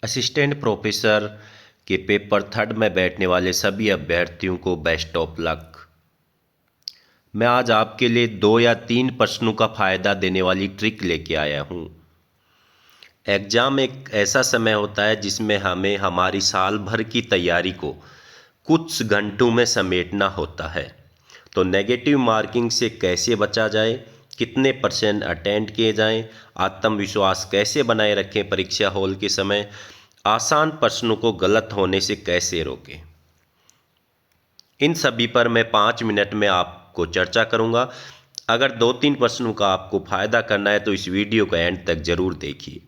Assistant professor के paper third में बैठने वाले सभी अभ्यर्थियों को बेस्ट ऑफ लक। मैं आज आपके लिए 2 या 3 प्रश्नों का फ़ायदा देने वाली ट्रिक लेके आया हूँ। एग्ज़ाम एक ऐसा समय होता है जिसमें हमें हमारी साल भर की तैयारी को कुछ घंटों में समेटना होता है। तो नेगेटिव मार्किंग से कैसे बचा जाए, कितने % अटेंड किए जाएं, आत्मविश्वास कैसे बनाए रखें परीक्षा हॉल के समय, आसान प्रश्नों को गलत होने से कैसे रोकें, इन सभी पर मैं 5 मिनट में आपको चर्चा करूंगा। अगर 2-3 प्रश्नों का आपको फ़ायदा करना है तो इस वीडियो को एंड तक ज़रूर देखिए।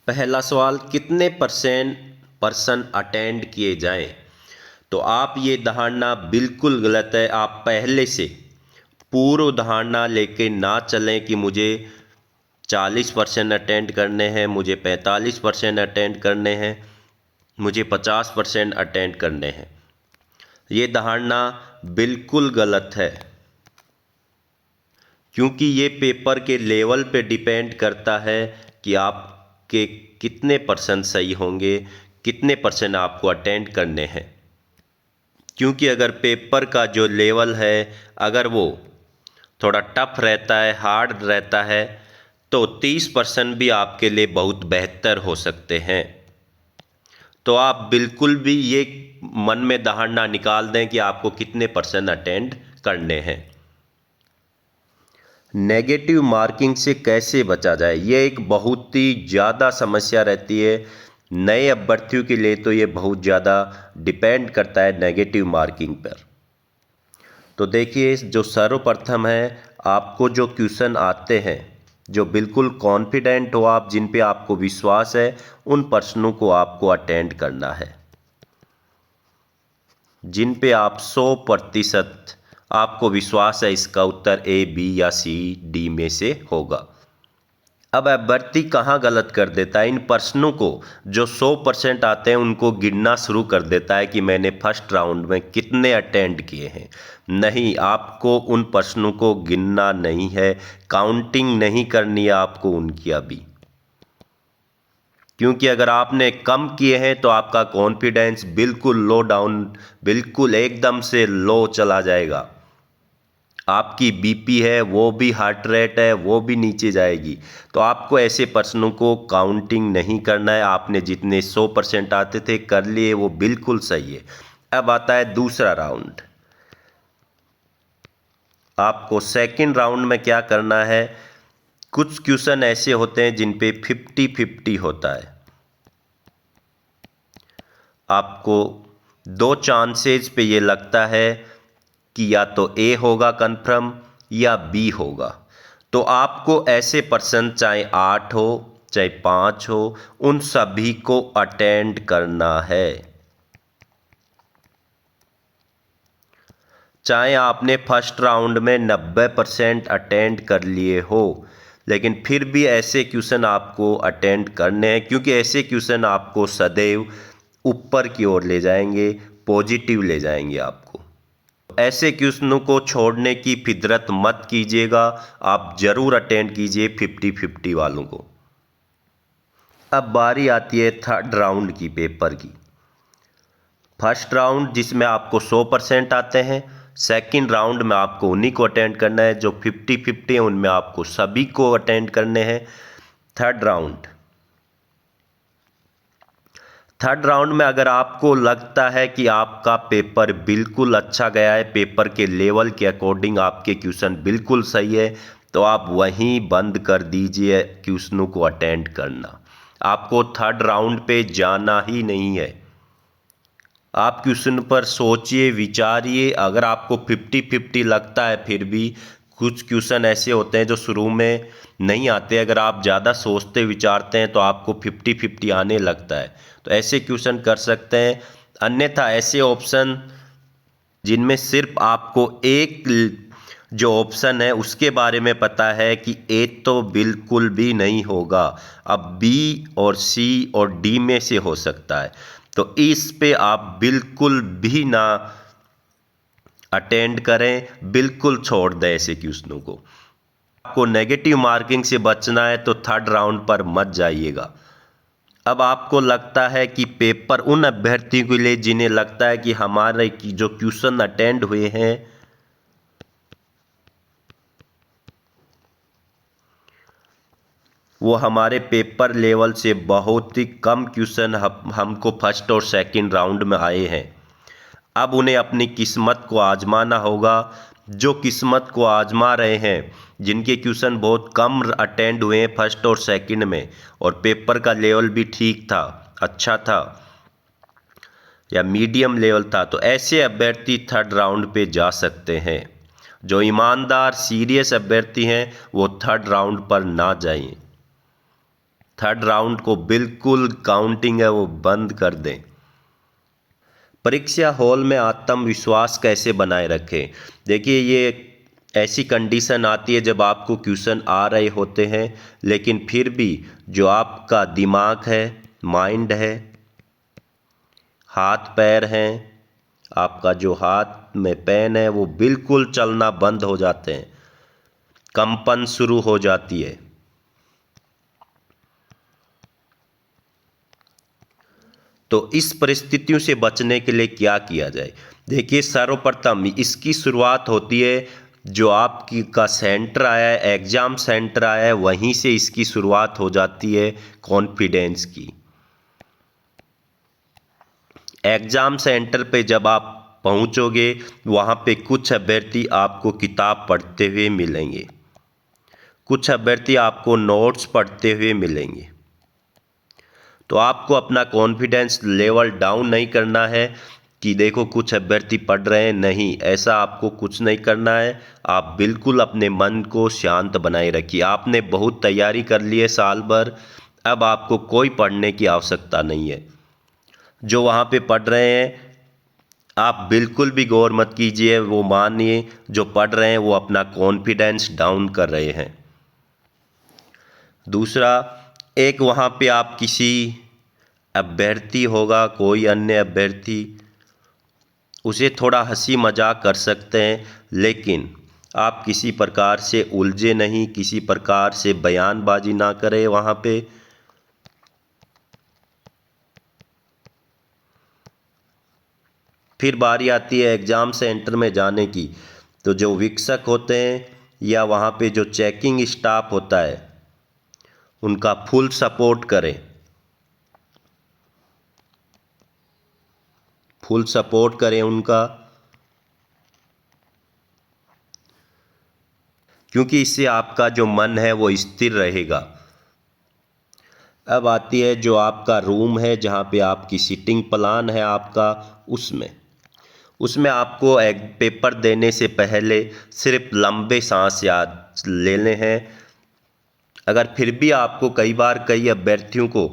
पहला सवाल, कितने पर्सन अटेंड किए जाएं? तो आप ये धारणा बिल्कुल गलत है। आप पहले से पूर्व धारणा लेके ना चलें कि मुझे 40% अटेंड करने हैं, मुझे 45% अटेंड करने हैं, मुझे 50% अटेंड करने हैं। ये धारणा बिल्कुल गलत है, क्योंकि ये पेपर के लेवल पे डिपेंड करता है कि आपके कितने % सही होंगे, कितने % आपको अटेंड करने हैं। क्योंकि अगर पेपर का जो लेवल है अगर वो थोड़ा टफ रहता है, हार्ड रहता है, तो 30% भी आपके लिए बहुत बेहतर हो सकते हैं। तो आप बिल्कुल भी ये मन में धारणा निकाल दें कि आपको कितने % अटेंड करने हैं। नेगेटिव मार्किंग से कैसे बचा जाए, ये एक बहुत ही ज़्यादा समस्या रहती है। नए अभ्यर्थियों के लिए तो ये बहुत ज़्यादा डिपेंड करता है नेगेटिव मार्किंग पर। तो देखिए, जो सर्वप्रथम है, आपको जो क्वेश्चन आते हैं, जो बिल्कुल कॉन्फिडेंट हो आप, जिन पे आपको विश्वास है, उन प्रश्नों को आपको अटेंड करना है। जिन पे आप 100% आपको विश्वास है इसका उत्तर ए, बी या सी, डी में से होगा। अब अभ्यर्थी कहाँ गलत कर देता है, इन प्रश्नों को जो 100% आते हैं उनको गिनना शुरू कर देता है कि मैंने फर्स्ट राउंड में कितने अटेंड किए हैं। नहीं, आपको उन प्रश्नों को गिनना नहीं है, काउंटिंग नहीं करनी है आपको उनकी अभी। क्योंकि अगर आपने कम किए हैं तो आपका कॉन्फिडेंस बिल्कुल लो डाउन, बिल्कुल एकदम से लो चला जाएगा। आपकी बीपी है, वो भी हार्ट रेट है, वो भी नीचे जाएगी। तो आपको ऐसे प्रश्नों को काउंटिंग नहीं करना है। आपने जितने 100% आते थे कर लिए, वो बिल्कुल सही है। अब आता है दूसरा राउंड। आपको सेकंड राउंड में क्या करना है, कुछ क्वेश्चन ऐसे होते हैं जिन पे 50-50 होता है। आपको 2 चांसेस पे ये लगता है कि या तो ए होगा कन्फर्म या बी होगा। तो आपको ऐसे पर्सन, चाहे 8 हो चाहे 5 हो, उन सभी को अटेंड करना है। चाहे आपने फर्स्ट राउंड में 90% अटेंड कर लिए हो, लेकिन फिर भी ऐसे क्वेश्चन आपको अटेंड करने हैं, क्योंकि ऐसे क्वेश्चन आपको सदैव ऊपर की ओर ले जाएंगे, पॉजिटिव ले जाएंगे आपको। ऐसे क्वेश्चनों को छोड़ने की फितरत मत कीजिएगा, आप जरूर अटेंड कीजिए 50-50 वालों को। अब बारी आती है थर्ड राउंड की पेपर की। फर्स्ट राउंड जिसमें आपको 100% आते हैं, सेकंड राउंड में आपको उन्हीं को अटेंड करना है जो 50-50 है, उनमें आपको सभी को अटेंड करने हैं। थर्ड राउंड में अगर आपको लगता है कि आपका पेपर बिल्कुल अच्छा गया है, पेपर के लेवल के अकॉर्डिंग आपके क्वेश्चन बिल्कुल सही है, तो आप वहीं बंद कर दीजिए क्वेश्चनों को अटेंड करना। आपको थर्ड राउंड पे जाना ही नहीं है। आप क्वेश्चन पर सोचिए, विचारिए। अगर आपको 50-50 लगता है, फिर भी कुछ क्वेश्चन ऐसे होते हैं जो शुरू में नहीं आते। अगर आप ज़्यादा सोचते विचारते हैं तो आपको 50-50 आने लगता है, तो ऐसे क्वेश्चन कर सकते हैं। अन्यथा ऐसे ऑप्शन जिनमें सिर्फ आपको एक जो ऑप्शन है उसके बारे में पता है कि ए तो बिल्कुल भी नहीं होगा, अब बी और सी और डी में से हो सकता है, तो इस पे आप बिल्कुल भी ना अटेंड करें, बिल्कुल छोड़ दें ऐसे क्वेश्चनों को। आपको नेगेटिव मार्किंग से बचना है तो थर्ड राउंड पर मत जाइएगा। अब आपको लगता है कि पेपर उन अभ्यर्थियों के लिए जिन्हें लगता है कि हमारे जो क्वेश्चन अटेंड हुए हैं वो हमारे पेपर लेवल से बहुत ही कम क्वेश्चन हमको फर्स्ट और सेकंड राउंड में आए हैं। अब उन्हें अपनी किस्मत को आजमाना होगा। जो किस्मत को आजमा रहे हैं, जिनके क्वेश्चन बहुत कम अटेंड हुए हैं फर्स्ट और सेकंड में, और पेपर का लेवल भी ठीक था, अच्छा था या मीडियम लेवल था, तो ऐसे अभ्यर्थी थर्ड राउंड पे जा सकते हैं। जो ईमानदार सीरियस अभ्यर्थी हैं वो थर्ड राउंड पर ना जाएं। थर्ड राउंड को बिल्कुल काउंटिंग है वो बंद कर दें। परीक्षा हॉल में आत्मविश्वास कैसे बनाए रखें? देखिए, ये ऐसी कंडीशन आती है जब आपको क्वेश्चन आ रहे होते हैं, लेकिन फिर भी जो आपका दिमाग है, माइंड है, हाथ पैर हैं, आपका जो हाथ में पेन है वो बिल्कुल चलना बंद हो जाते हैं, कंपन शुरू हो जाती है। तो इस परिस्थितियों से बचने के लिए क्या किया जाए? देखिए, सर्वप्रथम इसकी शुरुआत होती है जो आपकी का सेंटर आया है, एग्ज़ाम सेंटर आया है, वहीं से इसकी शुरुआत हो जाती है कॉन्फिडेंस की। एग्ज़ाम सेंटर पे जब आप पहुंचोगे, वहाँ पे कुछ अभ्यर्थी आपको किताब पढ़ते हुए मिलेंगे, कुछ अभ्यर्थी आपको नोट्स पढ़ते हुए मिलेंगे। तो आपको अपना कॉन्फिडेंस लेवल डाउन नहीं करना है कि देखो कुछ अभ्यर्थी पढ़ रहे हैं, नहीं, ऐसा आपको कुछ नहीं करना है। आप बिल्कुल अपने मन को शांत बनाए रखिए। आपने बहुत तैयारी कर ली है साल भर, अब आपको कोई पढ़ने की आवश्यकता नहीं है। जो वहाँ पे पढ़ रहे हैं आप बिल्कुल भी गौर मत कीजिए, वो मानिए जो पढ़ रहे हैं वो अपना कॉन्फिडेंस डाउन कर रहे हैं। दूसरा, एक वहाँ पे आप किसी अभ्यर्थी होगा, कोई अन्य अभ्यर्थी, उसे थोड़ा हंसी मजाक कर सकते हैं, लेकिन आप किसी प्रकार से उलझे नहीं, किसी प्रकार से बयानबाजी ना करें वहाँ पे। फिर बारी आती है एग्ज़ाम सेंटर में जाने की, तो जो वीक्षक होते हैं या वहाँ पे जो चेकिंग स्टाफ होता है उनका फुल सपोर्ट करें, फुल सपोर्ट करें उनका, क्योंकि इससे आपका जो मन है वो स्थिर रहेगा। अब आती है जो आपका रूम है जहाँ पे आपकी सीटिंग प्लान है आपका, उसमें उसमें आपको एक पेपर देने से पहले सिर्फ लंबे सांस याद लेने हैं। अगर फिर भी आपको कई अभ्यर्थियों को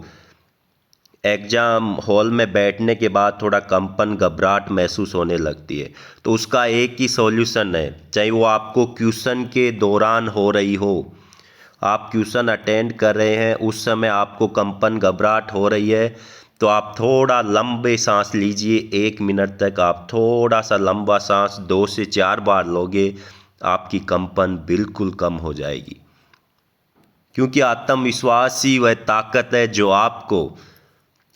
एग्ज़ाम हॉल में बैठने के बाद थोड़ा कंपन घबराहट महसूस होने लगती है, तो उसका एक ही सॉल्यूशन है, चाहे वो आपको क्वेश्चन के दौरान हो रही हो, आप क्वेश्चन अटेंड कर रहे हैं उस समय आपको कंपन घबराहट हो रही है, तो आप थोड़ा लंबे सांस लीजिए। 1 मिनट तक आप थोड़ा सा लंबा सांस 2 से 4 बार लोगे, आपकी कंपन बिल्कुल कम हो जाएगी। क्योंकि आत्मविश्वास ही वह ताकत है जो आपको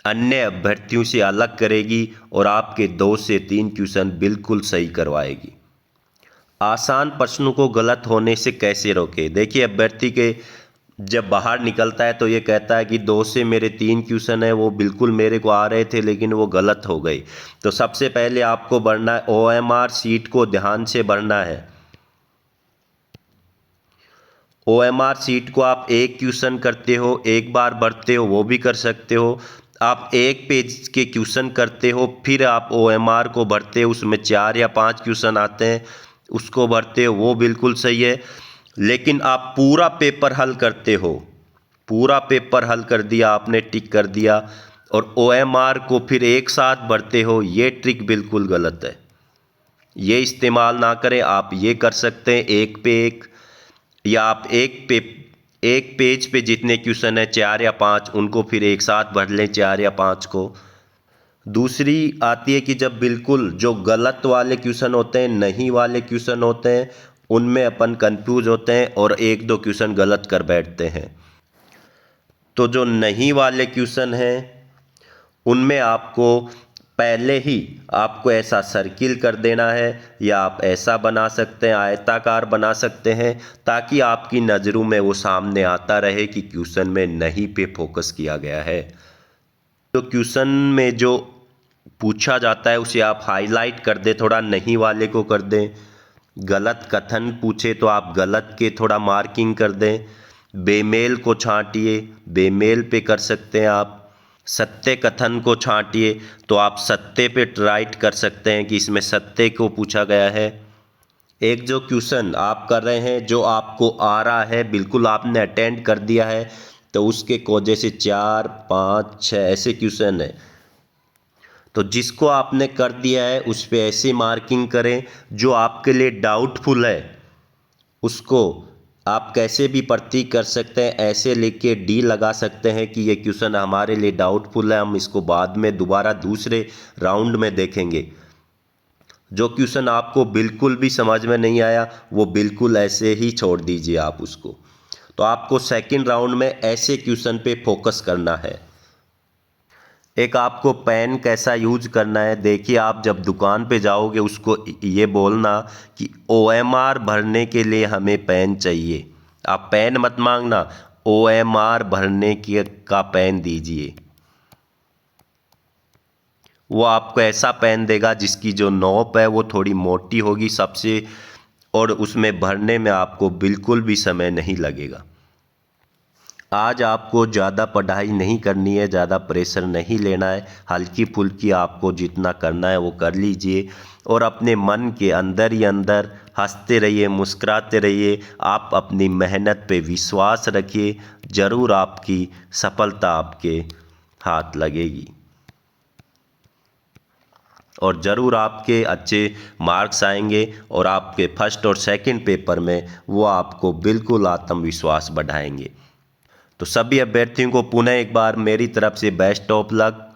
अन्य अभ्यर्थियों से अलग करेगी और आपके 2 से 3 क्वेश्चन बिल्कुल सही करवाएगी। आसान प्रश्नों को गलत होने से कैसे रोकें? देखिए, अभ्यर्थी के जब बाहर निकलता है तो ये कहता है कि 2 से मेरे 3 क्वेश्चन है वो बिल्कुल मेरे को आ रहे थे लेकिन वो गलत हो गए। तो सबसे पहले आपको भरना है OMR शीट को, ध्यान से भरना है। OMR शीट को आप एक क्वेश्चन करते हो, एक बार भरते हो, वो भी कर सकते हो। आप एक पेज के क्वेश्चन करते हो, फिर आप OMR को भरते हो, उसमें 4 या 5 क्वेश्चन आते हैं, उसको भरते हो, वो बिल्कुल सही है। लेकिन आप पूरा पेपर हल करते हो, पूरा पेपर हल कर दिया आपने, टिक कर दिया, और OMR को फिर एक साथ भरते हो, ये ट्रिक बिल्कुल गलत है। ये इस्तेमाल ना करें। आप ये कर सकते हैं एक पे एक, या आप एक पेज पे जितने क्वेश्चन है 4 या 5 उनको फिर एक साथ भर लें, 4 या 5 को। दूसरी आती है कि जब बिल्कुल जो गलत वाले क्वेश्चन होते हैं, नहीं वाले क्वेश्चन होते हैं, उनमें अपन कंफ्यूज होते हैं और 1-2 क्वेश्चन गलत कर बैठते हैं। तो जो नहीं वाले क्वेश्चन हैं उनमें आपको पहले ही आपको ऐसा सर्किल कर देना है, या आप ऐसा बना सकते हैं, आयताकार बना सकते हैं, ताकि आपकी नज़रों में वो सामने आता रहे कि क्वेश्चन में नहीं पे फोकस किया गया है। तो क्वेश्चन में जो पूछा जाता है उसे आप हाईलाइट कर दें, थोड़ा नहीं वाले को कर दें। गलत कथन पूछे तो आप गलत के थोड़ा मार्किंग कर दें। बेमेल को छांटिए, बेमेल पे कर सकते हैं आप। सत्य कथन को छांटिए तो आप सत्य पे राइट कर सकते हैं कि इसमें सत्य को पूछा गया है। एक जो क्वेश्चन आप कर रहे हैं जो आपको आ रहा है, बिल्कुल आपने अटेंड कर दिया है, तो उसके वजह से 4, 5, 6 ऐसे क्वेश्चन है, तो जिसको आपने कर दिया है उस पे ऐसे मार्किंग करें। जो आपके लिए डाउटफुल है उसको आप कैसे भी प्रतीक कर सकते हैं, ऐसे लिख के डी लगा सकते हैं कि ये क्वेश्चन हमारे लिए डाउटफुल है, हम इसको बाद में दोबारा दूसरे राउंड में देखेंगे। जो क्वेश्चन आपको बिल्कुल भी समझ में नहीं आया वो बिल्कुल ऐसे ही छोड़ दीजिए आप उसको। तो आपको सेकंड राउंड में ऐसे क्वेश्चन पे फोकस करना है। एक आपको पेन कैसा यूज करना है, देखिए आप जब दुकान पे जाओगे उसको ये बोलना कि OMR भरने के लिए हमें पेन चाहिए। आप पेन मत मांगना, OMR भरने के का पेन दीजिए। वो आपको ऐसा पेन देगा जिसकी जो नोक है वो थोड़ी मोटी होगी सबसे, और उसमें भरने में आपको बिल्कुल भी समय नहीं लगेगा। आज आपको ज़्यादा पढ़ाई नहीं करनी है, ज़्यादा प्रेशर नहीं लेना है, हल्की फुल्की आपको जितना करना है वो कर लीजिए, और अपने मन के अंदर ही अंदर हंसते रहिए, मुस्कुराते रहिए। आप अपनी मेहनत पे विश्वास रखिए, ज़रूर आपकी सफलता आपके हाथ लगेगी और ज़रूर आपके अच्छे मार्क्स आएंगे, और आपके फर्स्ट और सेकंड पेपर में वो आपको बिल्कुल आत्मविश्वास बढ़ाएंगे। तो सभी अभ्यर्थियों को पुनः एक बार मेरी तरफ से बेस्ट ऑफ लक।